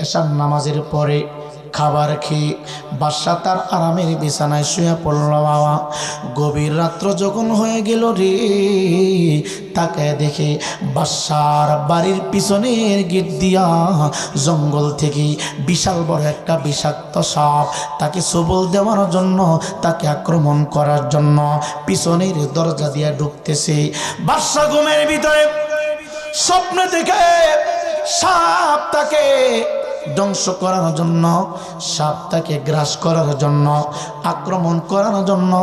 এশার নামাজের পরে খাবার খেয়ে বাদশা তার আরামের বিছানায় শুয়ে পড়ল। বাবা গভীর রাত্র যখন হয়ে গেল রে, তাকে দেখে বাদশার বাড়ির পিছনের গেট দিয়া জঙ্গল থেকে বিশাল বড় একটা বিষাক্ত সাপ তাকে সবল দেওয়ার জন্য, তাকে আক্রমণ করার জন্য পিছনের দরজা দিয়া ঢুকতেছে। বাদশা ঘুমের ভিতরে স্বপ্নে দেখে সাপ তাকে ধ্বংস করার জন্য, সাপ তাকে গ্রাস করার জন্য, আক্রমণ করার জন্য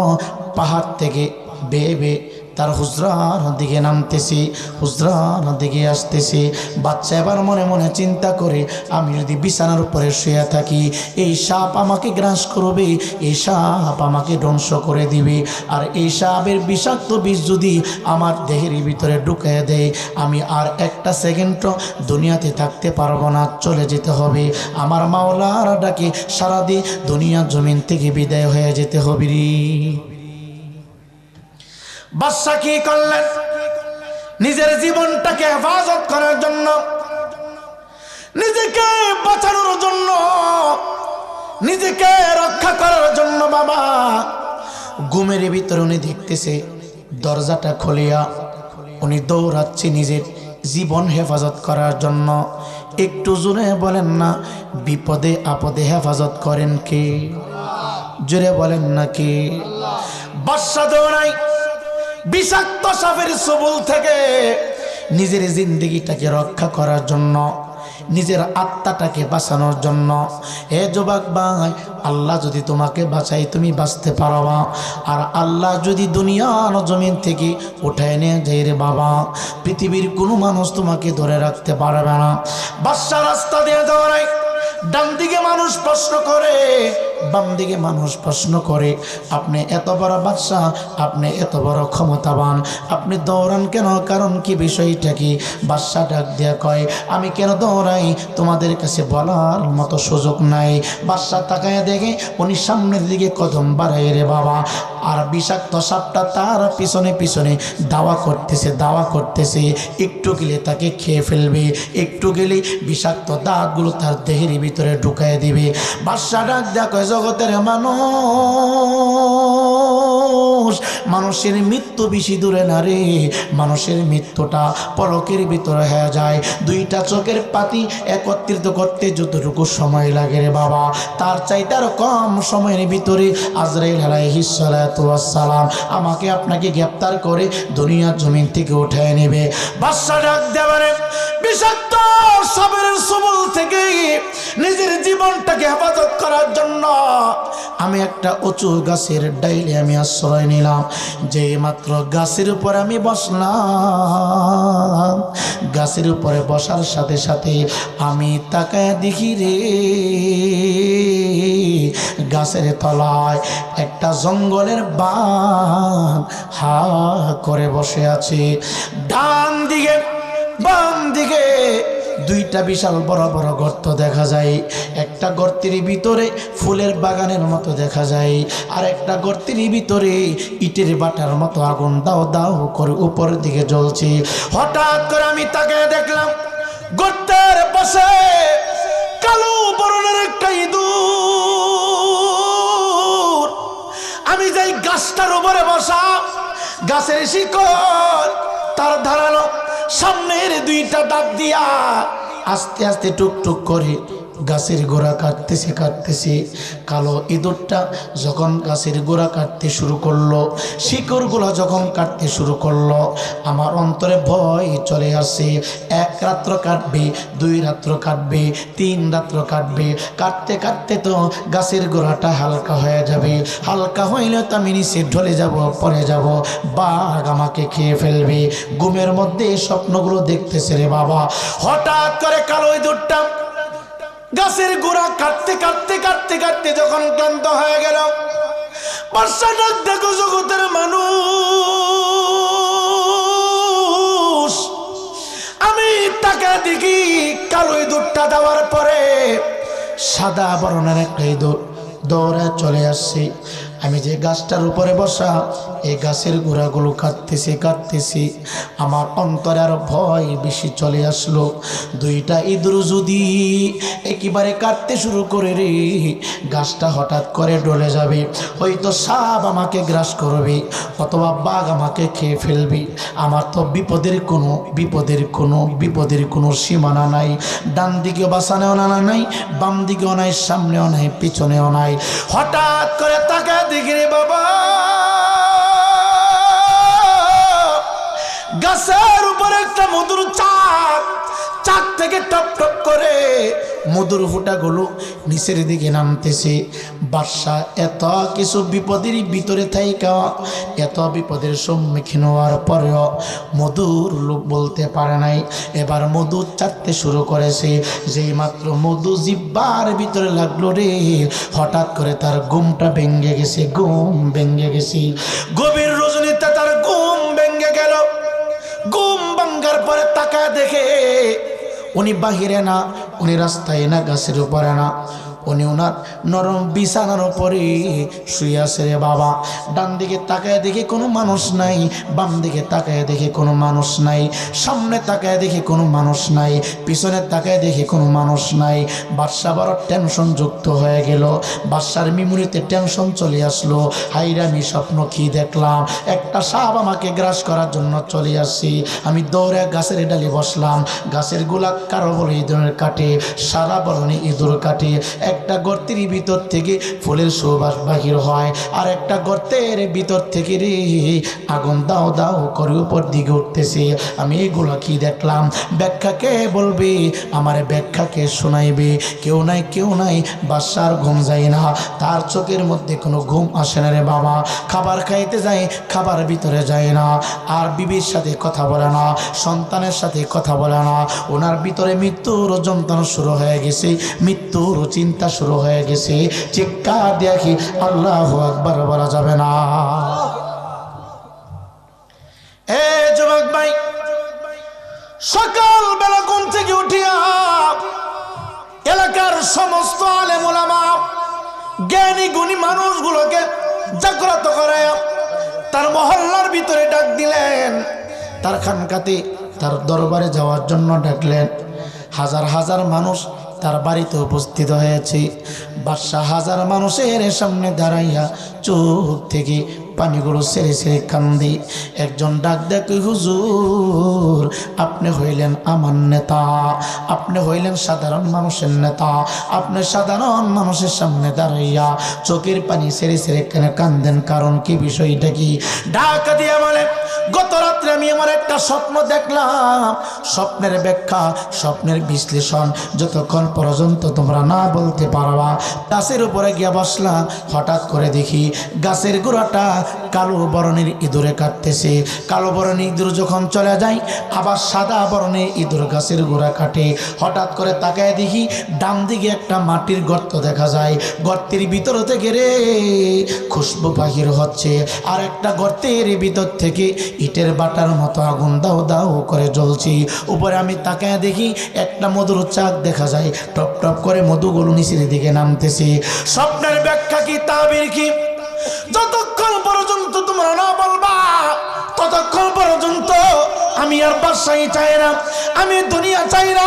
পাহাড় থেকে বেয়ে বেয়ে তার হুজরার দিকে নামতেছে, হুজরার দিকে আসতেছে। বাচ্চা এবার মনে মনে চিন্তা করে, আমি যদি বিছানার উপরে শুয়ে থাকি, এই সাপ আমাকে গ্রাস করবে, এই সাপ আমাকে ধ্বংস করে দিবে। আর এই সাপের বিষাক্ত বিষ যদি আমার দেহের ভিতরে ঢুকিয়ে দেয়, আমি আর একটা সেকেন্ডও দুনিয়াতে থাকতে পারবো না, চলে যেতে হবে। আমার মাওলার ডাকে সারা দিয়ে দুনিয়া জমিন থেকে বিদায় হয়ে যেতে হবে রে। বাদশা কি করলেন? নিজের জীবনটাকে হেফাজত করার জন্য, নিজেকে বাঁচানোর জন্য, নিজেকে রক্ষা করার জন্য বাবা ঘুমের ভিতরে উনি দেখতেছে দরজাটা খুলিয়া উনি দৌড়াচ্ছে নিজের জীবন হেফাজত করার জন্য। একটু জোরে বলেন না, বিপদে আপদে হেফাজত করেন কে? জোরে বলেন না কে? বাদশা দৌড়াই বিষাক্ত সাপের সবল থেকে নিজের জিন্দেগিটাকে রক্ষা করার জন্য, নিজের আত্মাটাকে বাঁচানোর জন্য। হে যুবক ভাই, আল্লাহ যদি তোমাকে বাঁচাই তুমি বাঁচতে পারবা, আর আল্লাহ যদি দুনিয়ার জমিন থেকে উঠায় নিয়ে যায় রে বাবা, পৃথিবীর কোনো মানুষ তোমাকে ধরে রাখতে পারবে না। বাদশা রাস্তা দিয়ে দৌড়ায়, ডান দিকে মানুষ প্রশ্ন করে, বাম দিকে মানুষ প্রশ্ন করে, আপনি এত বড় বাদশা, আপনি এত বড় ক্ষমতাবান, আপনি দৌড়ান কেন? কারণ কি, বিষয়টা কি? বাদশা ডাক দিয়া কয়, আমি কেন দৌড়াই তোমাদের কাছে বলার মতো সুযোগ নাই। বাদশা তাকায় দেখে উনি সামনের দিকে কদম বাড়াই রে বাবা, আর বিষাক্ত সাপটা তার পিছনে পিছনে দাওয়া করতেছে, দাওয়া করতেছে। একটু গেলে তাকে খেয়ে ফেলবে, একটু গেলে বিষাক্ত দাঁতগুলো তার দেহের ভিতরে ঢুকাই দিবে। বাদশা ডাক দেয়া কয়, জগতের মানুষ, মানুষের মৃত্যু বেশি দূরে না রে, মানুষের মৃত্যুটা পলকের ভিতরে হয়ে যায়। দুইটা চোখের পাতি একত্রিত করতে যতটুকু সময় লাগে রে বাবা, তার চাইতে আর কম সময়ের ভিতরে আজরাইল আলাইহিস সালাতু ওয়াস সালাম আমাকে আপনাকে গ্রেফতার করে দুনিয়ার জমিন থেকে উঠায় নেবে। বাদশা ডাক দেবারে বিষাক্ত সাপের সবল থেকে নিজের জীবনটাকে হেফাজত করার জন্য আমি একটা উঁচু গাছের ডাইলে আমি আশ্রয় নিলাম। যে মাত্র গাছের উপর আমি বসলাম, গাছের উপরে বসার সাথে সাথে আমি তাকায় দেখি রে, গাছের তলায় একটা জঙ্গলের বাঘ হা করে বসে আছে। ডান দিকে বাম দিকে দুইটা বিশাল বড় বড় গর্ত দেখা যায়। একটা গর্তের ভিতরে ফুলের বাগানের মতো দেখা যায়, আর একটা গর্তের ভিতরে ইটের বাটার মতো আগুন দাও দাও করে উপরের দিকে জ্বলছে। হঠাৎ করে আমি তাকে দেখলাম গর্তের পাশে কালো বরণের একটা ইঁদুর। আমি যাই গাছটার উপরে বসা, গাছের শিকড় তার ধারালো সামনের দুইটা দাঁত দিয়া আস্তে আস্তে টুকটুক করে গাছের গোড়া কাটতেছে কাটতেছে। কালো ইঁদুরটা যখন গাছের গোড়া কাটতে শুরু করলো, শিকড়গুলো যখন কাটতে শুরু করলো, আমার অন্তরে ভয় চলে আসে। এক রাত্র কাটবে, দুই রাত্র কাটবে, তিন রাত্র কাটবে, কাটতে কাটতে তো গাছের গোড়াটা হালকা হয়ে যাবে। হালকা হইলে তো আমি নিচে ঢলে যাব, পড়ে যাব, বাঘ আমাকে খেয়ে ফেলবে। ঘুমের মধ্যে এই স্বপ্নগুলো দেখতেছে রে বাবা। হঠাৎ করে কালো ইঁদুরটা গাছের গোড়া কাটতে কাটতে কাটতে কাটতে যখন ক্লান্ত হয়ে গেল, বাদশা ডাক দেখো জগতের মানুষ, আমি তাকে দেখি কালো ইঁদুরটা দেওয়ার পরে সাদা বরণের একটা ইঁদুর দৌড়ে চলে আসছে। আমি যে গাছটার উপরে বসা, এই গাছের গোড়াগুলো কাটতেছি, আমার অন্তরে আর ভয় বেশি চলে আসলো। দুইটা ইঁদুর যদি একেবারে কাটতে শুরু করে রে, গাছটা হঠাৎ করে ডলে যাবে, হয়তো সাপ আমাকে গ্রাস করবে অথবা বাঘ আমাকে খেয়ে ফেলবে। আমার তো বিপদের কোনো সীমানা নাই। ডান দিকে বাঁচানেও না নাই, বাম দিকেও নাই, সামনেও নাই, পিছনেও নাই। হঠাৎ করে তাকায় দেখি রে বাবা, গাছের উপরে একটা মধুর চাক থেকে টপ টপ করে মধুর ফুটাগুলো নিচের দিকে নামতেছে। বাদশা এত কিছু বিপদের ভিতরে থাইকা, এত বিপদের সম্মুখীন হওয়ার পরেও মধুর লোক বলতে পারে নাই। এবার মধু চাটতে শুরু করেছে। যেই মাত্র মধু জিব্বার ভিতরে লাগলো রে, হঠাৎ করে তার ঘুমটা ভেঙে গেছে, গভীর রজনীতে তার ঘুম ভেঙে গেল। ঘুম ভাঙ্গার পরে তাকায় দেখে উনি বাহিরে না, উনি রাস্তায় না, গাছের উপরে না, উনি ওনার নরম বিছানার উপরে শুয়ে আছে রে বাবা। ডান দিকে তাকায় দেখি কোনো মানুষ নাই, বাম দিকে তাকায় দেখি কোনো মানুষ নাই, সামনে তাকায় দেখি কোনো মানুষ নাই, পিছনে তাকায় দেখি কোনো মানুষ নাই। বাদশা বড় টেনশন যুক্ত হয়ে গেল। বাদশার মিমুরিতে টেনশন চলে আসলো। হাইরে আমি স্বপ্ন কি দেখলাম, একটা সাপ আমাকে গ্রাস করার জন্য চলে আসছি। আমি দৌড়ে গাছের ডালে বসলাম। গাছের গোলা কারো বলে ইঁদুরের কাটে, সারা বরণে ইঁদুর কাটে। একটা গর্তের ভিতর থেকে ফুলের সুবাস বাহির হয়, আর একটা গর্তের ভিতর থেকে রে আগুন দাও দাও করে উপর দিকে উঠতেছে। আমি এগুলো কি দেখলাম, ব্যাখ্যা কে বলবে, আমার ব্যাখ্যা কে শোনাইবে? কেউ নাই। বাদশার ঘুম যায় না, তার চোখের মধ্যে কোনো ঘুম আসে না রে বাবা। খাবার খাইতে যায়, খাবার ভিতরে যায় না, আর বিবির সাথে কথা বলে না, সন্তানের সাথে কথা বলে না। ওনার ভিতরে মৃত্যুর যন্ত্রণা শুরু হয়ে গেছে, মৃত্যুর চিন্তা শুরু হয়ে গেছে। চিৎকার দেখি আল্লাহু আকবার বলা যাবে না। এ যুবক ভাই, সকাল বেলা ঘুম থেকে উঠিয়া এলাকার সমস্ত আলেম ওলামা, জ্ঞানী গুণী মানুষগুলোকে জাগ্রত করে তার মহল্লার ভিতরে ডাক দিলেন, তার খানকাতে, তার দরবারে যাওয়ার জন্য ডাকলেন। হাজার হাজার মানুষ তার বাড়িতে উপস্থিত হয়েছে। বাদশা হাজার মানুষের সামনে দাঁড়াইয়া চোখ থেকে পানিগুলো সেরে সেরে কান্দি। একজন ডাক দেখে, হুজুর আপনি হইলেন আমার নেতা, আপনি হইলেন সাধারণ মানুষের নেতা, আপনি সাধারণ মানুষের সামনে দাঁড়াইয়া চোখের পানি সেরে সেরে কেন কান্দেন, কারণ কি, বিষয়টা কি? ডাক দিয়া বলে, গত রাত্রে আমি আমার একটা স্বপ্ন দেখলাম। স্বপ্নের ব্যাখ্যা, স্বপ্নের বিশ্লেষণ যতক্ষণ পর্যন্ত তোমরা না বলতে পারবা। গাছের উপরে গিয়ে বসলাম, হঠাৎ করে দেখি গাছের গোড়াটা কালো বরণের ইঁদুরে কাটতেছে। কালো বরণের ইঁদুর যখন চলে যায়, আবার সাদা বরণের ইঁদুর গাছের গোড়া কাটে। হঠাৎ করে তাকায় দেখি ডান দিকে একটা মাটির গর্ত দেখা যায়। গর্তের ভিতর থেকে রে খুশবু বাহির হচ্ছে, আর একটা গর্তের ভিতর থেকে ইটের বাটার মতো আগুন দাও দাও করে জ্বলছি। উপরে আমি তাকায় দেখি একটা মধুর চাক দেখা যায়, টপ টপ করে মধুগুলো নিচের দিকে নামতেছে। স্বপ্নের ব্যাখ্যা কি, তাবির কি, যতক্ষণ পর্যন্ত তোমরা না বলবা ততক্ষণ পর্যন্ত আমি আর বাদশাহী চাই না, আমি দুনিয়া চাই না,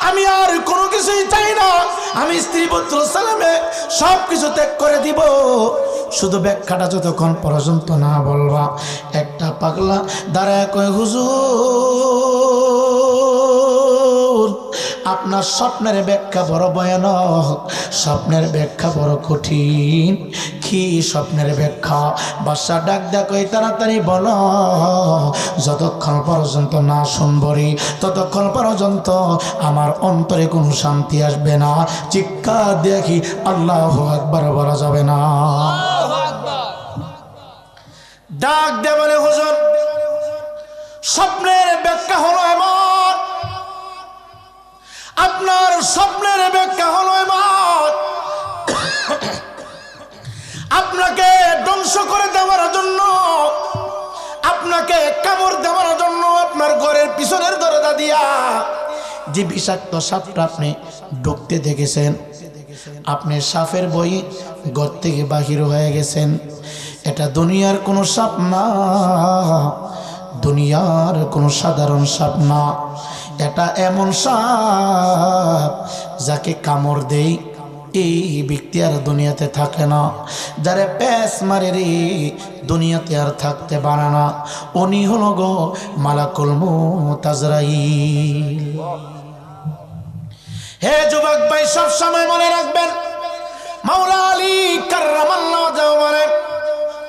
আমি আর কোনো কিছুই চাই না। আমি স্ত্রী পুত্র ছেলেমেয়ে সব কিছু ত্যাগ করে দিব, শুধু ব্যাখ্যাটা যতক্ষণ পর্যন্ত না বলবা। একটা পাগলা দাঁড়ায় কয়, হুজুর আপনার স্বপ্নের ব্যাখ্যা বড় ভয়ানক, স্বপ্নের ব্যাখ্যা বড় কঠিন। কি স্বপ্নের ব্যাখ্যা? বাদশা ডাক দেয়া কই, তাড়াতাড়ি বলো, যতক্ষণ পর্যন্ত না শুনবরি ততক্ষণ পর্যন্ত আমার অন্তরে কোনো শান্তি আসবে না। চিৎকার দেখি আল্লাহু আকবার বলা যাবে না। ডাক দে বলে, হুজুর স্বপ্নের ব্যাখ্যা হলো এমন, আপনার স্বপ্নের ব্যাখ্যা হলো এমন, আপনাকে ধ্বংস করে দেওয়ার জন্য, আপনাকে কামড় দেওয়ার জন্য আপনার ঘরের পিছনের দরজা দিয়া যে বিষাক্ত সাপটা আপনি ঢুকতে দেখেছেন, আপনি সাপের বই ঘর থেকে বাহির হয়ে গেছেন। এটা দুনিয়ার কোনো সাপ না, দুনিয়ার কোনো সাধারণ সাপ না। এটা এমন সাপ যাকে কামড় দেই এই ব্যক্তি আর দুনিয়াতে থাকে না, যারে প্যাস মারে রে দুনিয়াতে আর থাকতে পারে না। উনি হলো গো মালাকুল মউত আজরাইল। হে যুবক ভাই, সব সময় মনে রাখবেন, মাওলা আলী কাররামাল্লাহু ওয়াজহাহু বলেন,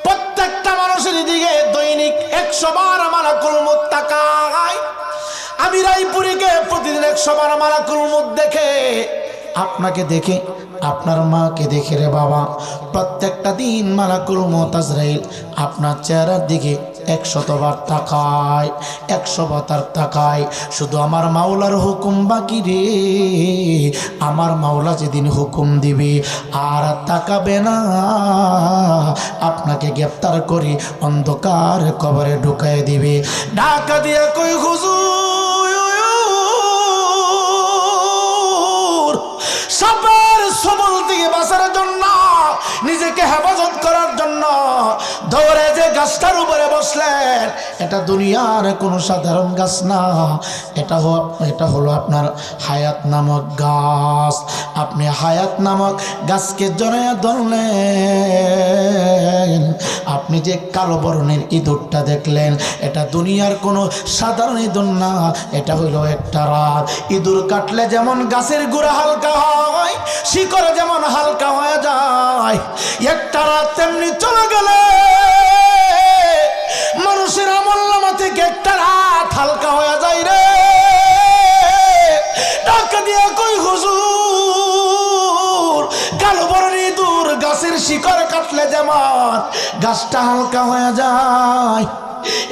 প্রত্যেকটা মানুষের দিকে দৈনিক 100 বার মালাকুল মউত তাকায়। আমি রায়পুরীকে প্রতিদিন 100 বার মালাকুল মউত দেখে, আপনাকে দেখে, আপনার মাকে দেখে রে বাবা, প্রত্যেকটা দিন মালাকুল মউত আজরাইল আপনার চেহারার দিকে 100 বার তাকায়, 100 বার তাকায়। শুধু আমার মাওলার হুকুম বাকি রে, আমার মাওলা যেদিন হুকুম দিবে আর তাকাবে না, আপনাকে গ্রেফতার করে অন্ধকার কবরে ঢুকায় দিবে। ঢাকা দিয়ে কই হুজুর, সাপের সবল থেকে বাঁচার জন্য, নিজেকে হেফাজত করার জন্য ধরে যে গাছটার উপরে বসলেন, এটা দুনিয়ার কোনো সাধারণ গাছ না, এটা হলো আপনার হায়াত নামক গাছ। আপনি হায়াত নামক গাছকে জড়াইয়া ধরলেন। আপনি যে কালো বরণের ইঁদুরটা দেখলেন, এটা দুনিয়ার কোনো সাধারণ ইঁদুর না, এটা হইল একটা রাত। ইঁদুর কাটলে যেমন গাছের গোড়া হালকা হয়, শিকড় যেমন হালকা হয়ে যায়, একটা রাত তেমনি চলে গেলে মানুষের আমলনামা থেকে একটা রাত হালকা হয়ে যায় রে। টাকা দিয়ে কই হুজুর, কালো বরণ ইঁদুর গাছের শিকড় কাটলে যেমন গাছটা হালকা হয়ে যায়,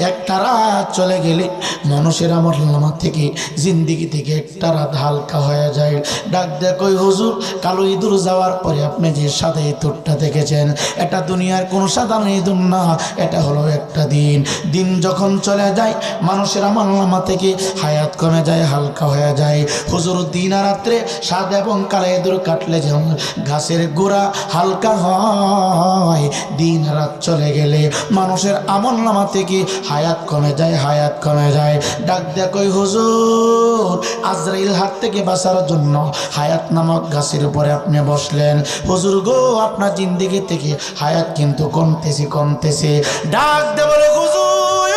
একটা রাত চলে গেলে মানুষের আমলনামা থেকে, জিন্দিগি থেকে একটা রাত হালকা হয়ে যায়। ডাক দেয় কই হুজুর, কালো ইঁদুর যাওয়ার পরে আপনি যে সাদা ইঁদুরটা দেখেছেন, এটা দুনিয়ার কোনো সাধারণ ইঁদুর না, এটা হলো একটা দিন। দিন যখন চলে যায় মানুষের আমলনামা থেকে হায়াত কমে যায়, হালকা হয়ে যায়। হুজুর, দিন আর রাত্রে সাদা এবং কালো ইঁদুর কাটলে যেমন গাছের গোড়া হালকা হয়, দিন রাত চলে গেলে মানুষের আমলনামা থেকে হায়াত কমে যায়, হায়াত কমে যায়। ডাক দেয় কই হুজুর, আজরাইল হাত থেকে বাঁচার জন্য হায়াত নামক গাছের উপরে আপনি বসলেন। হুজুর গো, আপনার জিন্দেগি থেকে হায়াত কিন্তু কমতেছে, কমতেছে। ডাক দে বলে হুজুর,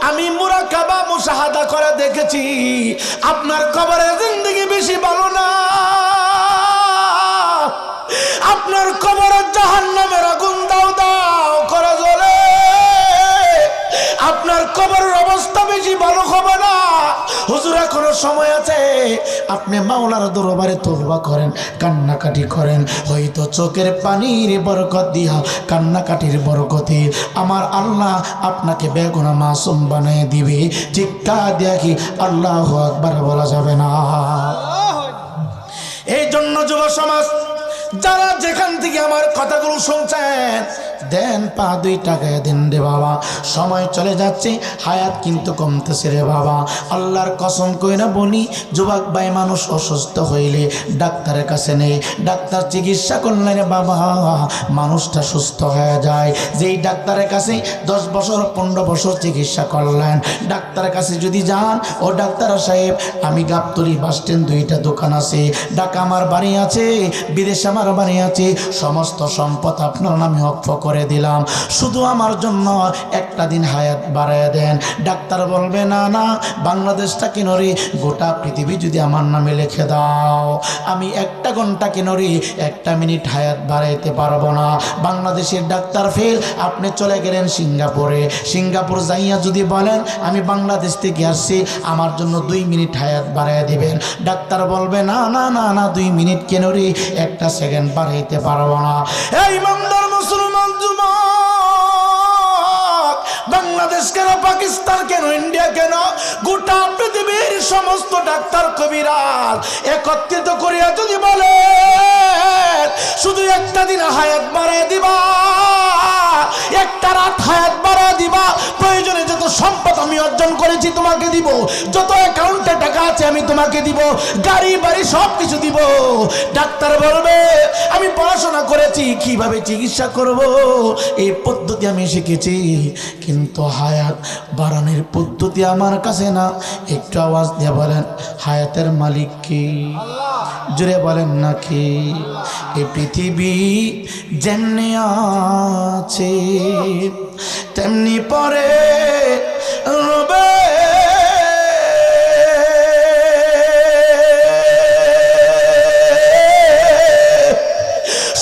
আমি মুরাকাবা মুশাহাদা করে দেখেছি, আপনার কবরের জিন্দেগি বেশি ভালো না, আপনার কবরের জাহান্নামের আগুন দাও দাও করে জ্বলে, আপনার কবরের অবস্থা বেশি ভালো হবে না। হুজুর, এখনো সময় আছে, আপনি মাওলার দরবারে তওবা করেন, কান্নাকাটি করেন, হয়তো চোখের পানির বরকত দিয়া, কান্নাকাটির বরকতে আমার আল্লাহ আপনাকে বেগুনাহ মাসুম বানিয়ে দিবে। চিৎকার দিয়া কি আল্লাহু আকবার বলা যাবে না? এই জন্য যুব সমাজ, যারা যেখান থেকে আমার কথাগুলো শুনছেন, দেন পা 2 টাকায় দেন রে বাবা, সময় চলে যাচ্ছে, হায়াত কিন্তু কমতেছে রে বাবা। আল্লাহর কসম কইরা বলি, যুবক ভাই, মানুষ অসুস্থ হইলে ডাক্তারের কাছে নেই, ডাক্তার চিকিৎসা করলে রে বাবা মানুষটা সুস্থ হয়ে যায়। যেই ডাক্তারের কাছে 10 বছর 15 বছর চিকিৎসা করলেন, ডাক্তারের কাছে যদি যান, ও ডাক্তার সাহেব, আমি গাবতলী বাস স্ট্যান্ড 2টা দোকান আছে, ঢাকা আমার বাড়ি আছে, বিদেশে আমার বাড়ি আছে, সমস্ত সম্পদ আপনার নামে ওয়াকফ করে দিলাম, শুধু আমার জন্য একটা দিন হায়াত বাড়ায় দেন। ডাক্তার বলবে না না, বাংলাদেশটা কেন রে, গোটা পৃথিবী যদি আমার নামে লিখে দাও, আমি 1 ঘন্টা কেন রে, 1 মিনিট হায়াত বাড়াইতে পারবো না। বাংলাদেশের ডাক্তার ফেল, আপনি চলে গেলেন সিঙ্গাপুরে, সিঙ্গাপুর যাইয়া যদি বলেন আমি বাংলাদেশ থেকে আসছি, আমার জন্য 2 মিনিট হায়াত বাড়াইয়া দিবেন, ডাক্তার বলবে না না না না, 2 মিনিট কেন রে, 1 সেকেন্ড বাড়াইতে পারবো না। এই ইমানদার মুসলমান যুবক, বাংলাদেশ কেন, পাকিস্তান কেন, ইন্ডিয়া কেন, গোটা পৃথিবীর সমস্ত ডাক্তার কবিরাজ একত্রিত করিয়া যদি বলে শুধু একটা দিন হায়াত বাড়ায় দিবা, একটা রাত হায়াত বাড়া দিবা, প্রয়োজনে যত সম্পদ আমি অর্জন করেছি তোমাকে দিব, যত অ্যাকাউন্টে টাকা আছে আমি তোমাকে দিব, গাড়ি বাড়ি সব কিছু দিব। ডাক্তার বলবে আমি পড়াশোনা করেছি, কিভাবে চিকিৎসা করব এই পদ্ধতি আমি শিখেছি, কিন্তু হায়াত বাড়ানোর পদ্ধতি আমার কাছে না। একটু আওয়াজ দিয়ে বলেন হায়াতের মালিক কি? জুড়ে বলেন নাকি? এই পৃথিবী যেমনি আছে তেমনি পরে রবে,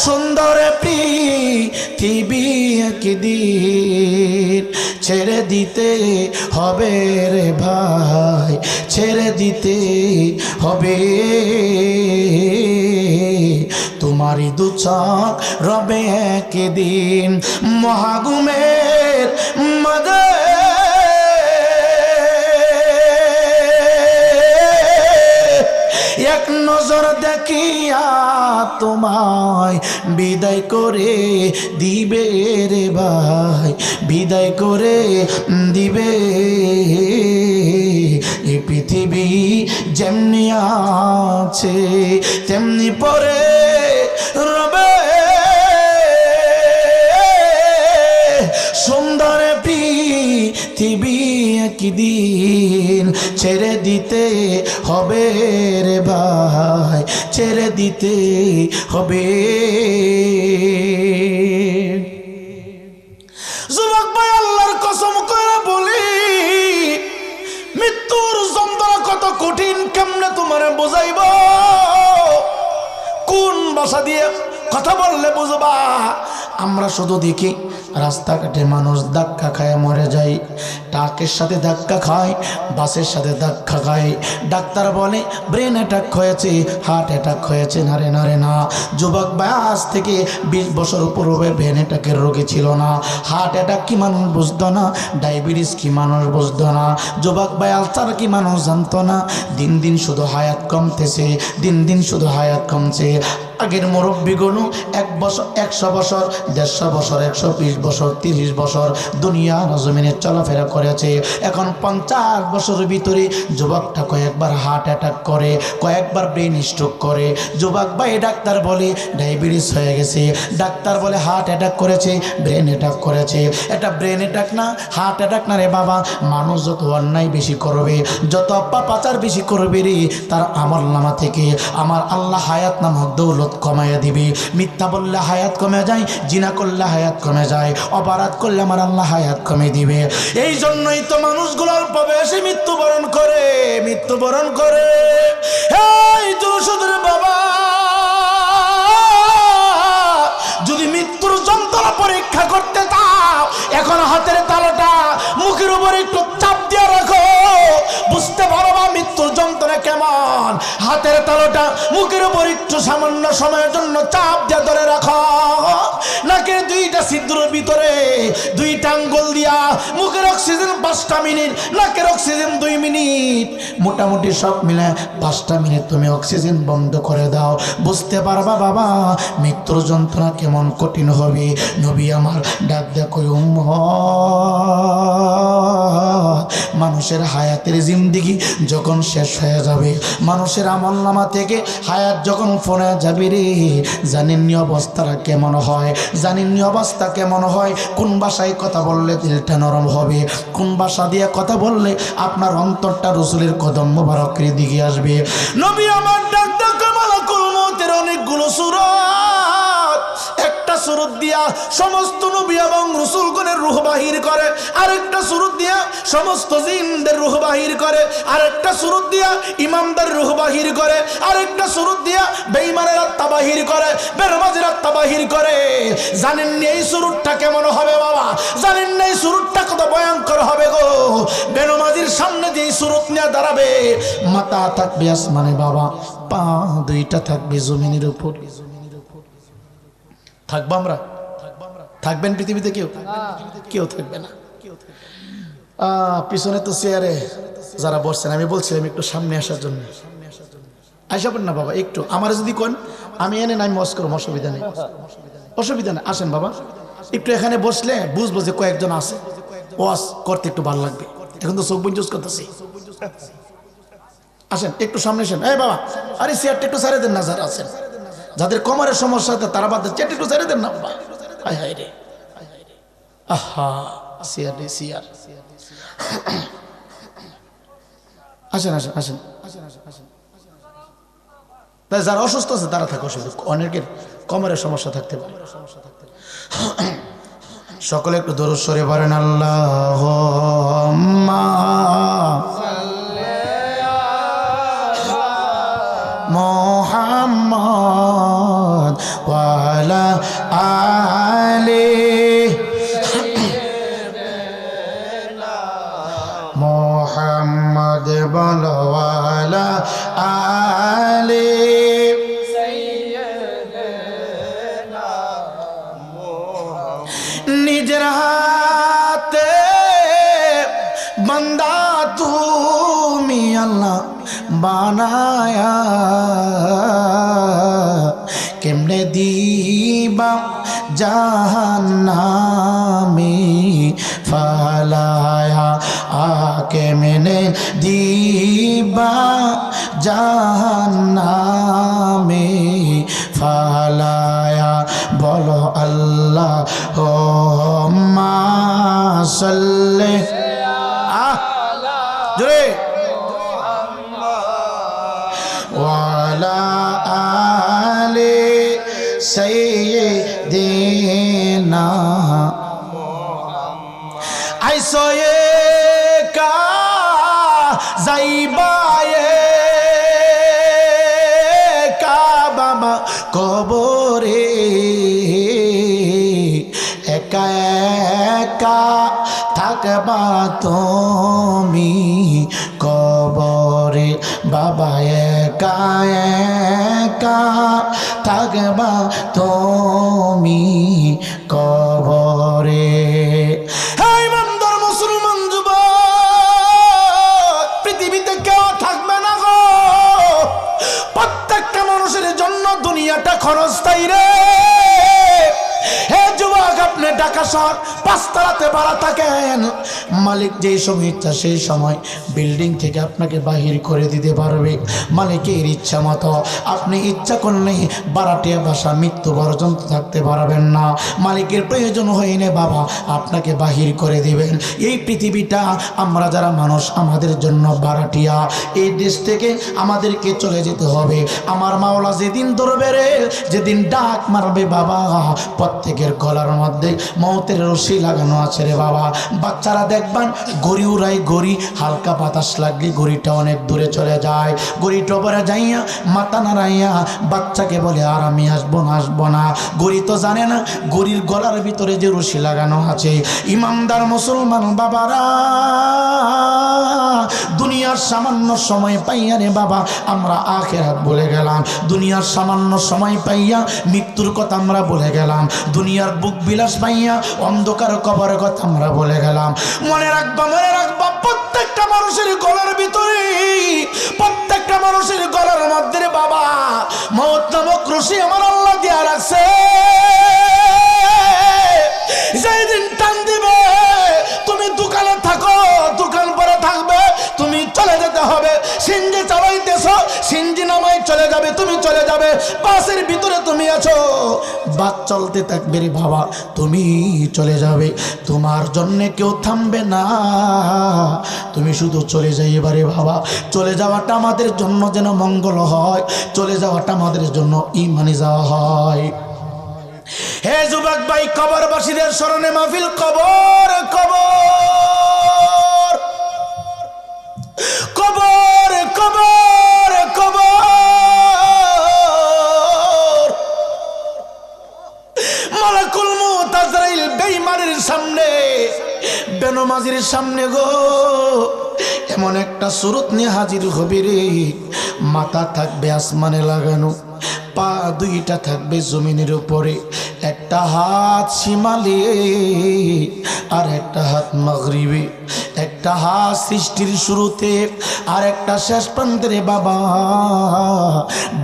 সুন্দর পৃথিবী একদিন ছেড়ে দিতে হবে রে ভাই, ছেড়ে দিতে হবে। তোমারই দু চোখ রবে একদিন মহাগুমের মাঝে, এক নজর দেখিয়া তোমায় বিদায় করে দিবে রে ভাই, বিদায় করে দিবে। এই পৃথিবী যেমনি আছে তেমনি পরে রবে, সুন্দর পৃথিবী একদিন ছেড়ে দিতে হবে রে ভাই, ছেড়ে দিতে হবে। যুবক ভাই আল্লাহর কসম করে বলি, মৃত্যুর যন্ত্রণা কত কঠিন কেমনে তোমার বোঝাইব, কোন ভাষা দিয়ে কথা বললে বুঝবা। আমরা শুধু দেখি রাস্তাঘাটে মানুষ ধাক্কা খায় মরে যায়, ট্রাকের সাথে ধাক্কা খায়, বাসের সাথে ধাক্কা খায়, ডাক্তার বলে ব্রেন অ্যাটাক হয়েছে, হার্ট অ্যাটাক হয়েছে। না রে না রে না, যুবক ভাই আজ থেকে 20 বছর পূর্বে ব্রেন অ্যাটাকের রোগী ছিল না, হার্ট অ্যাটাক কি মানুষ বুঝতো না, ডায়াবেটিস কি মানুষ বুঝতো না, যুবক ভাই আলসার কি মানুষ জানতো না। দিন দিন শুধু হায়াত কমতেছে, দিন দিন শুধু হায়াত কমছে। আগের মুরব্বীগুলো 1 বছর 100 বছর 150 বছর 120 বছর 30 বছর দুনিয়া জমিনে চলাফেরা করেছে। এখন 50 বছরের ভিতরে যুবকটা কয়েকবার হার্ট অ্যাটাক করে, কয়েকবার ব্রেন স্ট্রোক করে। যুবক ভাই ডাক্তার বলে ডায়াবেটিস হয়ে গেছে, ডাক্তার বলে হার্ট অ্যাটাক করেছে, ব্রেন অ্যাটাক করেছে। এটা ব্রেন অ্যাটাক না, হার্ট অ্যাটাক না রে বাবা। মানুষ যত অন্যায় বেশি করবে, যত পাপাচার বেশি করবে রে, তার আমল নামা থেকে আমার আল্লাহ হায়াত নামক দৌলত কমাইয়া দিবে। মিথ্যা বললে হায়াত কমে যায়, জিনা করলে হায়াত কমে যায়, অপরাধ করলে আমার আল্লাহ হায়াত কমে দিবে। এই জন্যই তো মানুষগুলো অল্প বয়সে মৃত্যুবরণ করে, মৃত্যুবরণ করে। এই যুবসদের বাবা, যদি মৃত্যুর যন্ত্রণা পরীক্ষা করতে চাও, এখন হাতের তালুটা মুখের উপর একটু চাপ দিয়ে রাখো, বুঝতে পারবা মৃত্যুর যন্ত্রণা কেমন। হাতের তালুটা মুখের উপর একটু সামান্য সময়ের জন্য চাপ দিয়ে ধরে রাখো, নাকের 2টা ছিদ্রের ভিতরে 2টা আঙ্গুল দিয়া মুখের অক্সিজেন 5টা মিনিট, নাকের অক্সিজেন 2 মিনিট, মোটামুটি সব মিলে 5টা মিনিট তুমি অক্সিজেন বন্ধ করে দাও, বুঝতে পারবা বাবা মৃত্যুর যন্ত্রণা কেমন কঠিন হবে। নবী আমার ডাক দেখো উম্মত, মানুষের হায়াতের জিন্দেগি যখন শেষ হয়ে যাবে, মানুষের আমলনামা থেকে হায়াত যখন ফোনে যাবে রে, জানেননি অবস্থাটা কেমন হয়, জানেননি অবস্থা কেমন হয়। কোন ভাষায় কথা বললে দিলটা নরম হবে, কোন ভাষা দিয়ে কথা বললে আপনার অন্তরটা রসুলের কদম মোবারকের দিকে আসবে। নবী আমার ডাক দেখো মালাকুল মউতের অনেকগুলো সূরত, একটা সূরত দিয়া সমস্ত নবী এবং রাসূলগণের রূহ বাহির করে, আরেকটা সূরত দিয়া সমস্ত জিনদের রূহ বাহির করে, আরেকটা সূরত দিয়া ইমামদের রূহ বাহির করে, আরেকটা সূরত দিয়া বেঈমানের আত্মা বাহির করে, বেনামাজের আত্মা বাহির করে। জানেন না এই সূরতটা কেমন হবে বাবা? জানেন না এই সূরতটা কত ভয়ঙ্কর হবে গো? বেনামাজির সামনে যে সূরত নিয়ে দাঁড়াবে, মাথা থাকবে আসমানে বাবা, পা 2টা থাকবে জমিনের উপর। থাকবো আমরা? থাকবেন পৃথিবীতে কেউ? কেউ থাকবে না। পিছনে তো চেয়ারে যারা বসছেন, আমি বলছিলাম একটু সামনে আসার জন্য। আসবেন না বাবা, একটু আমার যদি কোন আমি এনে নাম মস করব, অসুবিধা নেই, অসুবিধা নেই, আসেন বাবা, একটু এখানে বসলে বুঝবো যে কয়েকজন আছে, ওয়াজ করতে একটু ভালো লাগবে। এখন তো চোখ বুঞ্জুস করতেছি। আসেন একটু সামনে আসেন। এই বাবা, আরে চেয়ারটা একটু ছেড়ে দেন না, যারা আছেন যাদের কোমরের সমস্যা আছে তারা বাদ দেন, চেয়ারটা একটু ছেড়ে দেন না বাবা। হায় হায় রে, আহা, চেয়ার রে চেয়ার। আসেন আসেন আসেন আসেন। তাই যারা অসুস্থ আছে তারা থাকে, অসুস্থ অনেকের কোমরের সমস্যা থাকতে পারে। সকলে একটু দরুদ শরীফ পড়েন। আল্লাহুম্মা মুহাম্মদ ওয়া আলা আলি মুহাম্মদ বলো ওয়া আলা আলি নিজের হাতে বান্দা তুমি আল্লাহ বানায়া কেমনে দিবা জাহান্নামে ফালায়া, কেমনে দিবা জাহান্নামে ফালায়া, বলো আল্লাহুম্মা সাল্লি জোরে ওয়ালা আলি সাইয়্যিদিনা আইসো একা যাইবা একা বাবা কবরে, একা একা থাকবা তুমি কবরে বাবা, একা একা থাকবা তুমি কবরে। মুসলমান যুবক, পৃথিবীতে কেউ থাকবে না গো, প্রত্যেকটা মানুষের জন্য দুনিয়াটা ক্ষণস্থায়ী রে। হে যুবক, আপনি ঢাকা শহর পাঁচতলাতে ভাড়া থাকেন, মালিক যেই সময় ইচ্ছা সেই সময় বিল্ডিং থেকে আপনাকে বাহির করে দিতে পারবে। মালিকের ইচ্ছা মতো আপনি ইচ্ছা করলে ভাড়াটিয়া বাসা মৃত্যু পর্যন্ত থাকতে পারবেন না। মালিকের প্রয়োজন হইলে বাবা আপনাকে বাহির করে দিবেন। এই পৃথিবীটা আমরা যারা মানুষ আমাদের জন্য ভাড়াটিয়া। এই দেশ থেকে আমাদেরকে চলে যেতে হবে। আমার মাওলা যেদিন ধরবে রে, যেদিন ডাক মারবে বাবা, প্রত্যেকের গলার মধ্যে মৌতের রশি লাগানো আছে রে বাবা। বাচ্চারা দেখবেন গড়ি উড়াই, গড়ি হালকা বাতাস লাগলে গড়িটা অনেক দূরে চলে যায়। গড়িটা পরে যাইয়া মাথা নাড়াইয়া বাচ্চাকে বলে আর আমি আসবো না আসবো না। গড়ি তো জানে না গড়ির গলার ভিতরে যে রশি লাগানো আছে। ইমানদার মুসলমান বাবারা, দুনিয়ার সামান্য সময় পাইয়া রে বাবা আমরা আখিরাত বলে গেলাম। দুনিয়ার সামান্য সময় পাইয়া মৃত্যুর কথা আমরা বলে গেলাম। দুনিয়ার বুক বিলাস পাইয়া অন্ধকার কবরের কথা আমরা বলে গেলাম। মনে রাখবা প্রত্যেকটা মানুষের গলার ভিতরে, প্রত্যেকটা মানুষের গলার মধ্যে রে বাবা মওত নামক রশি আমার আল্লাহ দিয়া রাখছে। যেদিন টান দিবে তুমি দোকানে থাকো, দোকান পরে থাকবে, তুমি চলে যেতে হবে। সিঞ্জি চালাইতেছ, সিঞ্জি নামাই চলে যাবে, তুমি চলে যাবে। বাসের ভিতরে তুমি আছো, বাস চলতে থাকবে রে বাবা, তুমি চলে যাবে। তোমার জন্য কেউ থামবে না, তুমি শুধু চলে যাই এবারে বাবা। চলে যাওয়াটা আমাদের জন্য যেন মঙ্গল হয়, চলে যাওয়াটা আমাদের জন্য ঈমানে যাওয়া হয়। হে যুবক ভাই, কবরবাসীদের স্মরণে মাহফিল। কবর কবর কবর কবর কবর, মালাকুল মউত আজরাইল বেঈমানের সামনে, বেনমাজির সামনে গো এমন একটা সুরত নিয়ে হাজির হবে রে। মাথা থাকবে আসমানে লাগানো, পা দুইটা থাকবে জমিনের উপরে, একটা হাত শিমালে আর একটা হাত মাগরিবে, একটা হাত সৃষ্টির শুরুতে আর একটা শেষ প্রান্তে রে বাবা।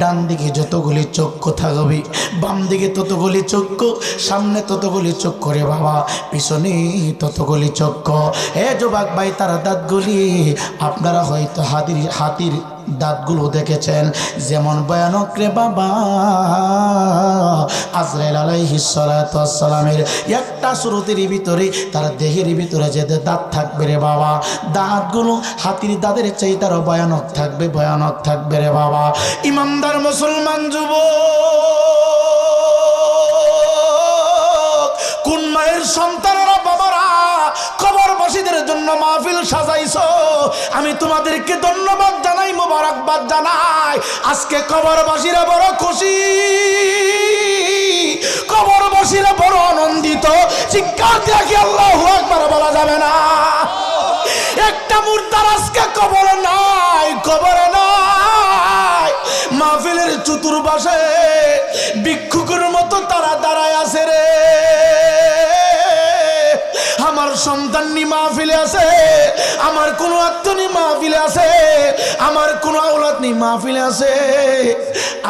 ডান দিকে যতগুলি চক্ষু থাকবে, বাম দিকে ততগুলি চক্ষু, সামনে ততগুলি চক্ষু রে বাবা, পিছনে ততগুলি চক্ষু। হে যুবক ভাই, তার দাঁতগুলি আপনারা হয়তো হাতির দাঁতগুলো দেখেছেন, যেমন ভয়ানক রে বাবা। আজরাইল আলাইহিস সালাতু ওয়াস সালামের একটা সুরতের ভিতরে, তার দেহের ভিতরে যে দাঁত থাকবে রে বাবা, দাঁতগুলো হাতির দাঁতের চাইতে আরো ভয়ানক থাকবে, ভয়ানক থাকবে রে বাবা। ইমানদার মুসলমান যুবক, কোন মায়ের সন্তানেরা বাবারা কবরবাসীদের জন্য মাহফিল সাজাইছো, আমি তোমাদেরকে ধন্যবাদ জানাই, মোবারকবাদ জানাই। আজকে কবরবাসীরা বড় খুশি, কবরবাসীরা বড় আনন্দিত। চিৎকার দিয়ে কি আল্লাহু আকবার বলা যাবে না? একটা মুর্দার আজকে কবর নাই, কবর নাই। মাহফিলের চতুর্পাশে ভিক্ষুকের মতো তারা দাঁড়ায় আছে রে। আমার সন্তান নি মাহফিলে আছে, আমার কোন আত্মনি মাহফিলে আছে, আমার কোন আওলাদ নি মাহফিলে আছে।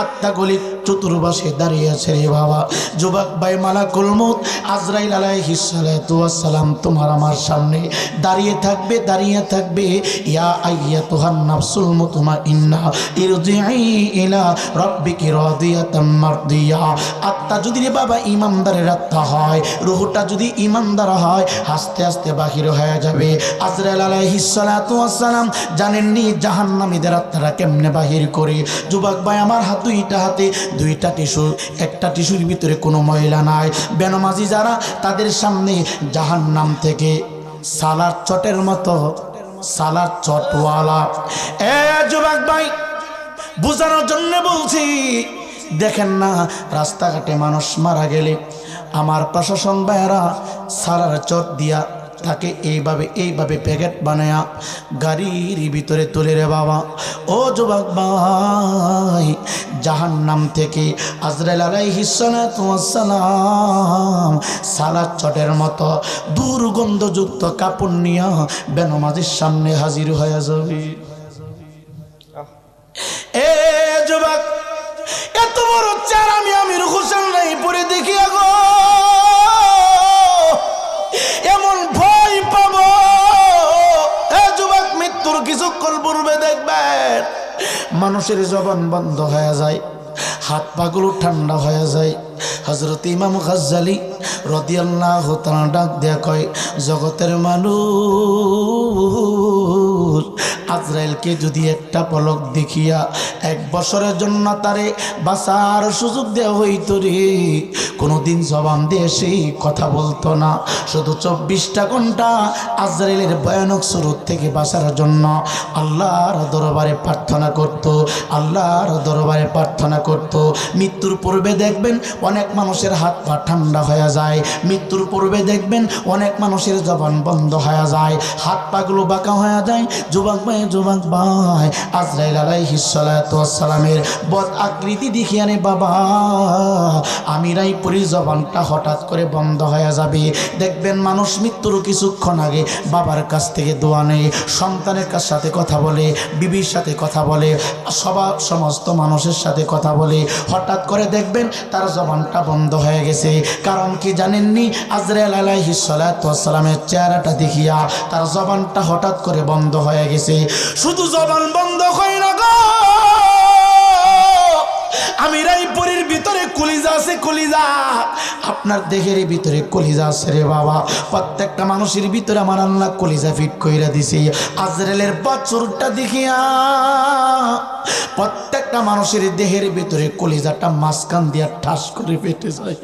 আত্মাগুলি চতুর্পাশে দাঁড়িয়ে আছে রে বাবা। যুবক ভাই, মালাকুল মউত আজরাইল আলাইহিস সালাতু ওয়াস সালাম তোমার আমার সামনে দাঁড়িয়ে থাকবে, দাঁড়িয়ে থাকবে। ইয়া আইয়াতুহান নাফসুল মুতমাইন্না ইরজিই ইলা রাব্বিকি রাদিয়াতাম মারদিয়া। আত্মা যদি রে বাবা ইমানদারের আত্মা হয়, রূহটা যদি ইমানদার হয়, আস্তে আস্তে বাহির হয়ে যাবে। আজরাইল আলাইহিস সালাতু ওয়াস সালাম জানেননি জাহান্নামীদের আত্মারা কেমনে বাহির করে। যুবক ভাই, আমার হাত দুইটা হাতে দুইটা টিস্যু, একটা টিস্যুর ভিতরে কোনো ময়লা নাই। বেনামাজি যারা, তাদের সামনে জাহান্নাম থেকে সালার চটের মতো, সালার চটওয়ালা। এ যুবক ভাই, বোঝানোর জন্য বলছি, দেখেন না রাস্তাঘাটে মানুষ মারা গেলে আমার প্রশাসন ভাইয়েরা সালার চট দিয়া তাকে এইভাবে প্যাকেট বানায়া গাড়ির ভিতরে তুলে রে বাবা। ও যুবক ভাই, জাহান্নাম থেকে আজরাইল আলাইহিস সালাতু ওয়াস সালাম সালাত চটের মতো দুর্গন্ধযুক্ত কাপড় নিয়া বেনামাজির সামনে হাজির হয়ে যাবে। এ যুবক, এত বড় চার আমি আমির হোসেন নাই পরে দেখি গো, এমন ভয় পাবো। এ যুবক, মৃত্যুর কিছুক্ষণ পূর্বে দেখবেন মানুষের জবান বন্ধ হয়ে যায়, হাত পাগুলো ঠান্ডা হয়ে যায়। হযরত ইমাম গাজ্জালী রাদিয়াল্লাহু তাআলা ডাক দেয়া কয়, জগতের মানুষ আজরাইলকে যদি একটা পলক দেখিয়া 1 বছরের জন্য তারে বাঁচার সুযোগ দেওয়া হইত রে, কোনোদিন জবান দিয়ে সেই কথা বলতো না। শুধু 24টা ঘন্টা আজরাইলের ভয়ানক সুরত থেকে বাঁচার জন্য আল্লাহর দরবারে প্রার্থনা করত, আল্লাহর দরবারে প্রার্থনা করত। মৃত্যুর পূর্বে দেখবেন অনেক মানুষের হাত পা ঠান্ডা হয়ে যায়, মৃত্যুর পূর্বে দেখবেন অনেক মানুষের জবান বন্ধ হয়ে যায়, হাত পাগুলো বাঁকা হয়ে যায়। যুবক ভাই, যুবক ভাই, আজরাইল আলাইহিস সালাতু ওয়াস সালামের বদ আকৃতি দেখিয়া রে বাবা আমিরাই পুরীর জবানটা হঠাৎ করে বন্ধ হয়ে যাবে। দেখবেন মানুষ মৃত্যুর কিছুক্ষণ আগে বাবার কাছ থেকে দোয়া নেই, সন্তানের সাথে কথা বলে, বিবির সাথে কথা বলে, সমস্ত মানুষের সাথে কথা বলে, হঠাৎ করে দেখবেন তার জবানটা বন্ধ হয়ে গেছে। কারণ কি জানেননি? আজরাইল আলাইহিস সালাতু ওয়াস সালামের চেহারাটা দেখিয়া তার জবানটা হঠাৎ করে বন্ধ হয়ে গেছে। শুধু জবান বন্ধ হয় না গো, আমিরাই পরীর ভিতরে কলিজা আছে, কলিজা। আপনার দেহের ভিতরে কলিজা আছে রে বাবা। প্রত্যেকটা মানুষের ভিতরে আমার আল্লাহ কলিজা ফিট কইরা দিছে। আজরাইলের বছরটা দেখিয়া প্রত্যেকটা মানুষের দেহের ভিতরে কলিজাটা মাঝখান দিয়া ঠাস করে ফেটে যায়।